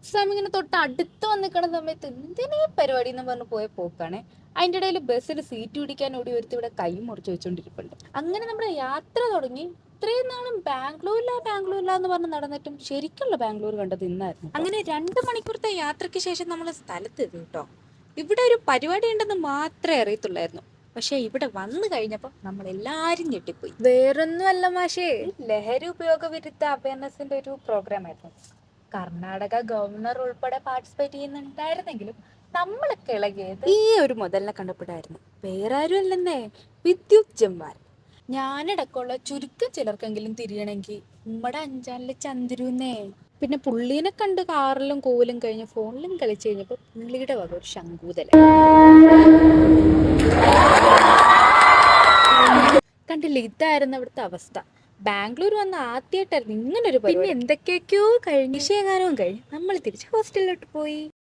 Exam ഇങ്ങനെ തൊട്ട് അടുത്ത് വന്നിക്കണ സമയത്ത് എന്തിനീ പരിപാടി എന്ന് പറഞ്ഞ് പോയ പോക്കാണ്. അതിൻ്റെ ഇടയിൽ ബസ്സിൽ സീറ്റ് പിടിക്കാൻ ഓടി ഒരുത്തി ഇവിടെ കൈ മുറിച്ച് വെച്ചോണ്ടിരിപ്പുണ്ട്. അങ്ങനെ നമ്മുടെ യാത്ര തുടങ്ങി. ഇത്രയും നാളും ബാംഗ്ലൂരില്ല എന്ന് പറഞ്ഞ് നടന്നിട്ടും ശരിക്കുള്ള ബാംഗ്ലൂർ കണ്ടത് ഇന്നായിരുന്നു. അങ്ങനെ 2 മണിക്കൂറത്തെ യാത്രയ്ക്ക് ശേഷം നമ്മൾ സ്ഥലത്തെത്തി കേട്ടോ. ഇവിടെ ഒരു പരിപാടി ഉണ്ടെന്ന് മാത്രമേ അറിയത്തുള്ളായിരുന്നു. പക്ഷെ ഇവിടെ വന്നു കഴിഞ്ഞപ്പോൾ നമ്മൾ എല്ലാരും ഞെട്ടിപ്പോയി. വേറൊന്നും അല്ല മാഷേ, ലഹരി ഉപയോഗ വിരുദ്ധ അവയർനെസിന്റെ ഒരു പ്രോഗ്രാം ആയിരുന്നു. കർണാടക ഗവർണർ ഉൾപ്പെടെ പാർട്ടിസിപ്പേറ്റ് ചെയ്യുന്നുണ്ടായിരുന്നെങ്കിലും നമ്മളൊക്കെ ഇളകിയത് ഈ ഒരു മുതലിനെ കണ്ടപ്പോഴായിരുന്നു. വേറെ ആരും അല്ലെന്നേ, വിദ്യുത് ജംവാൽ. ഞാനടക്കമുള്ള ചുരുക്കം ചിലർക്കെങ്കിലും തിരിയണമെങ്കിൽ നമ്മുടെ അഞ്ചാനിലെ ചന്ദ്രുന്നേ. പിന്നെ പുള്ളീനെ കണ്ട് കാറിലും കോവിലും കഴിഞ്ഞ് ഫോണിലും കളിച്ചു കഴിഞ്ഞപ്പോൾ പുള്ളിയുടെ വക ഒരു ശങ്കൂതല കണ്ടില്ല. ഇതായിരുന്നു അവിടുത്തെ അവസ്ഥ. ബാംഗ്ലൂർ വന്ന ആദ്യമായിട്ടായിരുന്നു ഇങ്ങനൊരു പരിപാടി. പിന്നെ എന്തൊക്കെയൊക്കെയോ കഴിഞ്ഞ് വിഷയകാലവും കഴിഞ്ഞ് നമ്മൾ തിരിച്ച് ഹോസ്റ്റലിലോട്ട് പോയി.